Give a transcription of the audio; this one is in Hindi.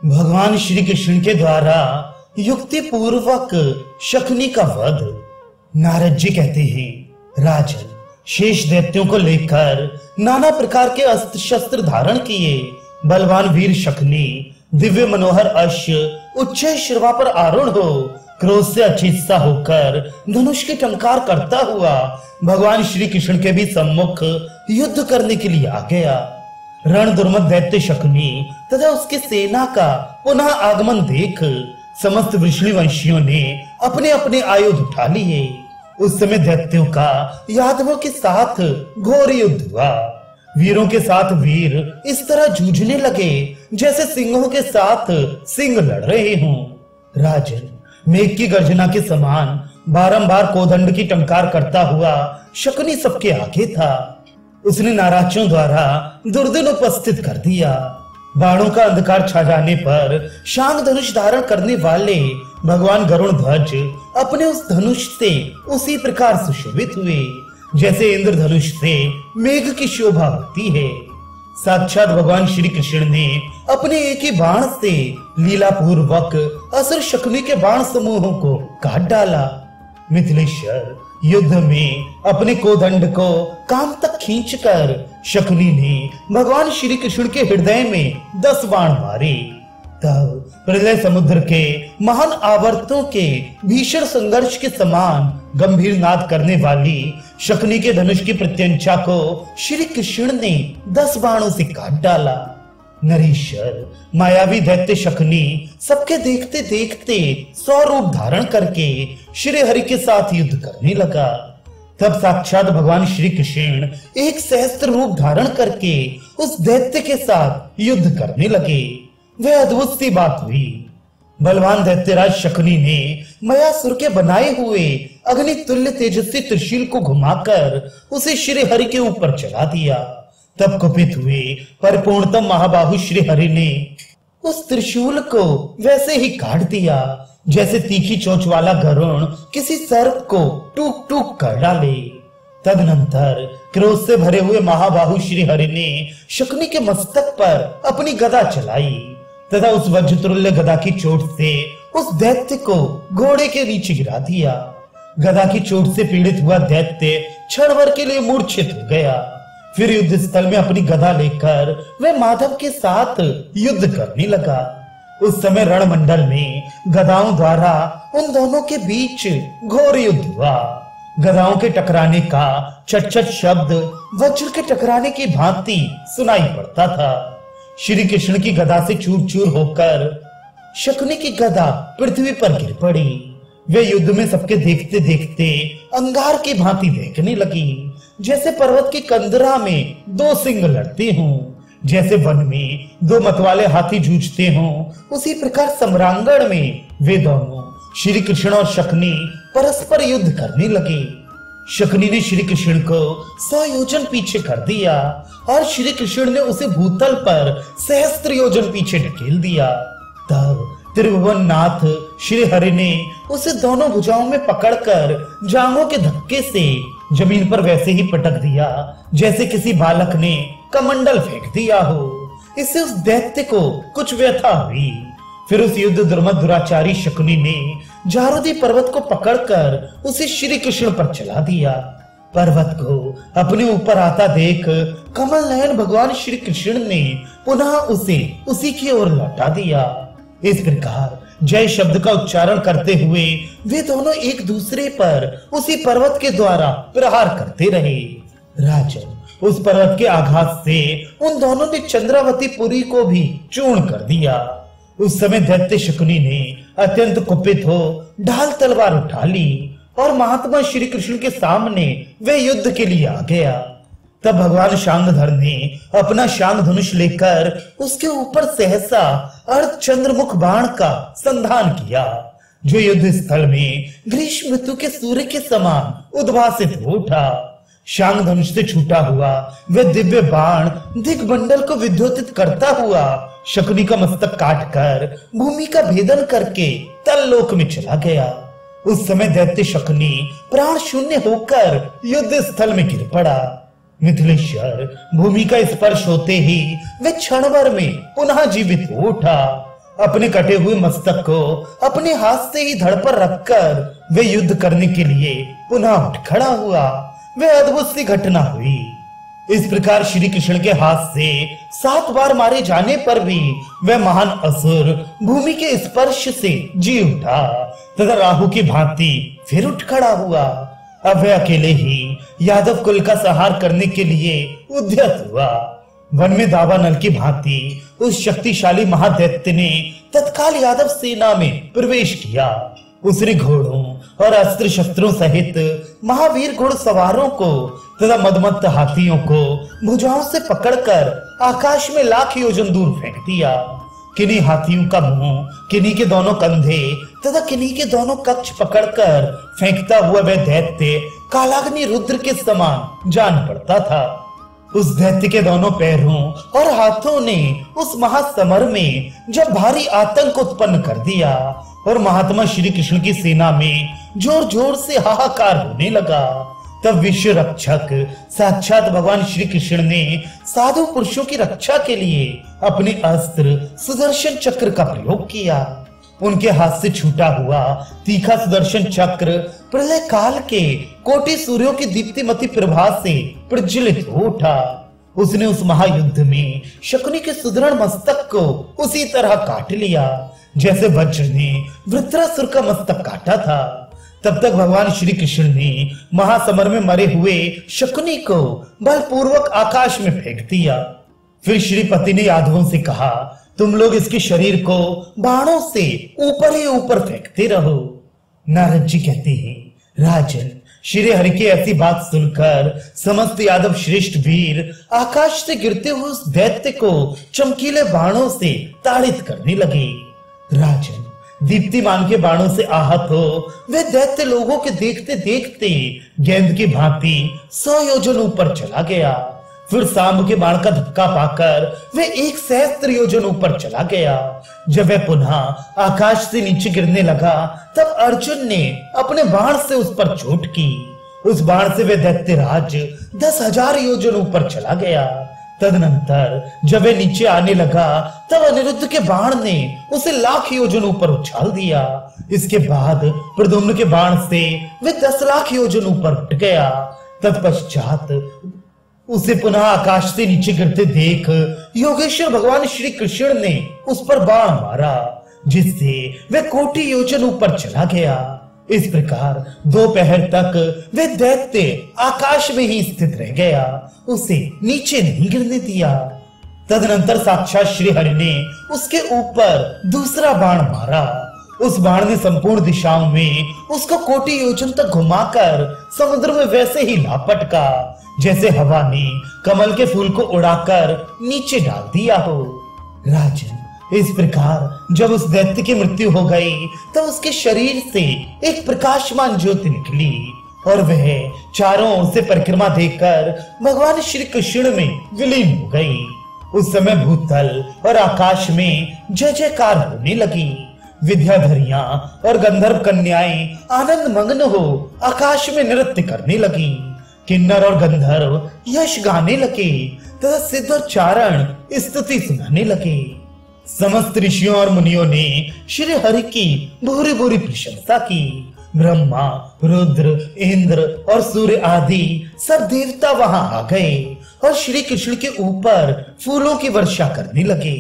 भगवान श्री कृष्ण के द्वारा युक्ति पूर्वक शकुनी का वध। नारद जी कहते हैं, राजन, शेष दैत्यों को लेकर नाना प्रकार के अस्त्र शस्त्र धारण किए बलवान वीर शकुनी दिव्य मनोहर अश्व उच्च शिरवा पर आरूढ़ हो क्रोध से अचेतसा होकर धनुष की टंकार करता हुआ भगवान श्री कृष्ण के भी सम्मुख युद्ध करने के लिए आ गया। रण दुर्मत दैत्य शकुनी तथा उसकी सेना का पुनः आगमन देख समस्त वृषणी वंशियों ने अपने अपने आयुध उठा लिए। उस समय दैत्यों का यादवों के साथ घोर युद्ध हुआ। वीरों के साथ वीर इस तरह जूझने लगे जैसे सिंहों के साथ सिंह लड़ रहे हों। राजन, मेघ की गर्जना के समान बारंबार कोदंड की टंकार करता हुआ शकुनी सबके आगे था। उसने नाराजों द्वारा दुर्दिन उपस्थित कर दिया। बाणों का अंधकार छा जाने पर शांग धनुष धारण करने वाले भगवान गरुण ध्वज अपने उस धनुष से उसी प्रकार सुशोभित हुए जैसे इंद्र धनुष से मेघ की शोभा होती है। साक्षात भगवान श्री कृष्ण ने अपने एक ही बाण से लीला पूर्वक असुर शकुनी के बाण समूहों को काट डाला। मिथिलेश्वर, युद्ध में अपने कोदंड को काम तक खींचकर शकुनी ने भगवान श्री कृष्ण के हृदय में 10 बाण मारे। तब प्रलय समुद्र के महान आवर्तों के भीषण संघर्ष के समान गंभीर नाद करने वाली शकुनी के धनुष की प्रत्यंचा को श्री कृष्ण ने 10 बाणों से काट डाला। नरेश्वर, मायावी दैत्य शकुनी सबके देखते देखते 100 रूप धारण करके श्री हरि के साथ युद्ध करने लगा। तब साक्षात भगवान श्री कृष्ण एक सहस्त्र रूप धारण करके उस दैत्य के साथ युद्ध करने लगे। वह अद्भुत सी बात हुई। बलवान दैत्यराज शकुनी ने मयासुर के बनाए हुए अग्नि तुल्य तेजस्वी त्रिशूल को घुमाकर उसे श्री हरि के ऊपर चला दिया। तब कुपित हुए परिपूर्णतम महाबाहु श्री हरि ने उस त्रिशूल को वैसे ही काट दिया जैसे तीखी चोंच वाला गरुण किसी सर्प को टूक टूक कर डाले। तदनंतर क्रोध से भरे हुए महाबाहु श्री हरि ने शकुनी के मस्तक पर अपनी गदा चलाई तथा उस वज्रतुल्य गदा की चोट से उस दैत्य को घोड़े के नीचे गिरा दिया। गदा की चोट से पीड़ित हुआ दैत्य क्षण भर के लिए मूर्छित हो गया। फिर युद्ध स्थल में अपनी गदा लेकर वह माधव के साथ युद्ध करने लगा। उस समय रणमंडल में गदाओं द्वारा उन दोनों के बीच घोर युद्ध हुआ। गदाओं के टकराने का चट-चट शब्द वज्र के टकराने की भांति सुनाई पड़ता था। श्री कृष्ण की गदा से चूर-चूर होकर शकुनी की गदा पृथ्वी पर गिर पड़ी। वे युद्ध में सबके देखते देखते अंगार की भांति देखने लगी जैसे पर्वत की कंदरा में 2 सिंह लड़ते हों, जैसे वन में 2 मतवाले हाथी जूझते हों, उसी प्रकार सम्रांगण में वे दोनों श्री कृष्ण और शकुनी परस्पर युद्ध करने लगे। शकुनी ने श्री कृष्ण को 100 योजन पीछे कर दिया और श्री कृष्ण ने उसे भूतल पर सहस्त्र योजन पीछे ढकेल दिया। तब त्रिभुवन नाथ श्री हरि ने उसे दोनों भुजाओं में पकड़कर जांघों के धक्के से जमीन पर वैसे ही पटक दिया जैसे किसी बालक ने कमंडल फेंक दिया हो। इससे उस दैत्य को कुछ व्यथा हुई। फिर उस युद्ध दुर्मत दुराचारी शकुनी ने जारुदी पर्वत को पकड़कर उसे श्री कृष्ण पर चला दिया। पर्वत को अपने ऊपर आता देख कमल नयन भगवान श्री कृष्ण ने पुनः उसे उसी की ओर लौटा दिया। इस प्रकार जय शब्द का उच्चारण करते हुए वे दोनों एक दूसरे पर उसी पर्वत के द्वारा प्रहार करते रहे। राजन, उस पर्वत के आघात से उन दोनों ने चंद्रावती पुरी को भी चूर्ण कर दिया। उस समय दैत्य शकुनी ने अत्यंत कुपित हो ढाल तलवार उठा ली और महात्मा श्री कृष्ण के सामने वे युद्ध के लिए आ गया। तब भगवान शांगधर ने अपना शांग धनुष लेकर उसके ऊपर सहसा अर्ध चंद्रमुख बाण का संधान किया जो युद्ध स्थल में ग्रीष्म ऋतु के सूर्य के समान उद्भासित हो उठा। शांग धनुष से छूटा हुआ वह दिव्य बाण दिग्मंडल को विद्योतित करता हुआ शकुनी का मस्तक काटकर भूमि का भेदन करके तल्लोक में चला गया। उस समय दैत्य शकुनी प्राण शून्य होकर युद्ध स्थल में गिर पड़ा। मिथिलेश्वर, भूमि का स्पर्श होते ही वह क्षण भर में पुनः जीवित हो उठा। अपने कटे हुए मस्तक को अपने हाथ से ही धड़ पर रखकर वे युद्ध करने के लिए पुनः उठ खड़ा हुआ। वे अद्भुत सी घटना हुई। इस प्रकार श्री कृष्ण के हाथ से 7 बार मारे जाने पर भी वह महान असुर भूमि के स्पर्श से जी उठा तथा राहु की भांति फिर उठ खड़ा हुआ। अब वह अकेले ही यादव कुल का संहार करने के लिए उद्यत हुआ। वन में दावानल की भांति उस शक्तिशाली महादैत्य ने तत्काल यादव सेना में प्रवेश किया। उसने घोड़ों और अस्त्र शस्त्रों सहित महावीर घुड़सवारों को तथा मदमत्त हाथियों को भुजाओं से पकड़कर आकाश में लाख योजन दूर फेंक दिया। किन्हीं हाथियों का मुंह, किन्हीं के दोनों कंधे तथा किन्हीं के दोनों कक्ष पकड़कर फेंकता हुआ वह दैत्य कालाग्नि रुद्र के समान जान पड़ता था। उस दैत्य के दोनों पैरों और हाथों ने उस महासमर में जब भारी आतंक उत्पन्न कर दिया और महात्मा श्री कृष्ण की सेना में जोर जोर से हाहाकार होने लगा, तब विश्व रक्षक साक्षात भगवान श्री कृष्ण ने साधु पुरुषों की रक्षा के लिए अपने अस्त्र सुदर्शन चक्र का प्रयोग किया। उनके हाथ से छूटा हुआ तीखा सुदर्शन चक्र प्रलय काल के कोटि सूर्यों की दीप्तिमती प्रभा से प्रज्वलित हो उठा। उसने उस महायुद्ध में शकुनी के सुदृढ़ मस्तक को उसी तरह काट लिया जैसे वज्र ने वृत्रासुर का मस्तक काटा था। तब तक भगवान श्री कृष्ण ने महासमर में मरे हुए शकुनी को बलपूर्वक आकाश में फेंक दिया। फिर श्रीपति ने यादवों से कहा, तुम लोग इसके शरीर को बाणों से ऊपर ही ऊपर फेंकते रहो। नारद जी कहते हैं, राजन, श्री हरि की ऐसी बात सुनकर समस्त यादव श्रेष्ठ वीर आकाश से गिरते हुए उस दैत्य को चमकीले बाणों से ताड़ित करने लगे। राजन, दीप्तिमान के बाणों से आहत हो वे दैत्य लोगों के देखते देखते गेंद की भांति 100 योजन ऊपर चला गया। फिर सांब के बाण का धक्का पाकर वे 1 सहस्त्र योजन ऊपर चला गया। जब वह पुनः आकाश से नीचे गिरने लगा तब अर्जुन ने अपने बाण से उस पर चोट की। उस बाण से वह दैत्यराज 10,000 योजन ऊपर चला गया। तदनंतर जब वह नीचे आने लगा तब अनिरुद्ध के बाण ने उसे लाख योजन ऊपर उछाल दिया। इसके बाद प्रद्युम्न के बाण से वह 10 लाख योजन ऊपर उठ गया। तत्पश्चात उसे पुनः आकाश से नीचे गिरते देख योगेश्वर भगवान श्री कृष्ण ने उस पर बाण मारा जिससे वह कोटि योजन ऊपर चला गया। इस प्रकार दोपहर तक वह दैत्य आकाश में ही स्थित रह गया, उसे नीचे नहीं गिरने दिया। तदनंतर साक्षात श्री हरि ने उसके ऊपर दूसरा बाण मारा। उस बाण ने संपूर्ण दिशाओं में उसको कोटि योजन तक घुमाकर समुद्र में वैसे ही लापटका जैसे हवा ने कमल के फूल को उड़ाकर नीचे डाल दिया हो। राजन, इस प्रकार जब उस दैत्य की मृत्यु हो गई तो उसके शरीर से एक प्रकाशमान ज्योति निकली और वह चारों ओर से परिक्रमा देकर भगवान श्री कृष्ण में विलीन हो गई। उस समय भूतल और आकाश में जय जयकार होने लगी। विद्याधरियां और गंधर्व कन्याएं आनंद मग्न हो आकाश में नृत्य करने लगी। किन्नर और गंधर्व यश गाने लगे तथा सिद्ध और चारण स्तुति सुनाने लगे। समस्त ऋषियों और मुनियों ने श्री हरि की भूरी भूरी प्रशंसा की। ब्रह्मा, रुद्र, इंद्र और सूर्य आदि सब देवता वहां आ गए और श्री कृष्ण के ऊपर फूलों की वर्षा करने लगे।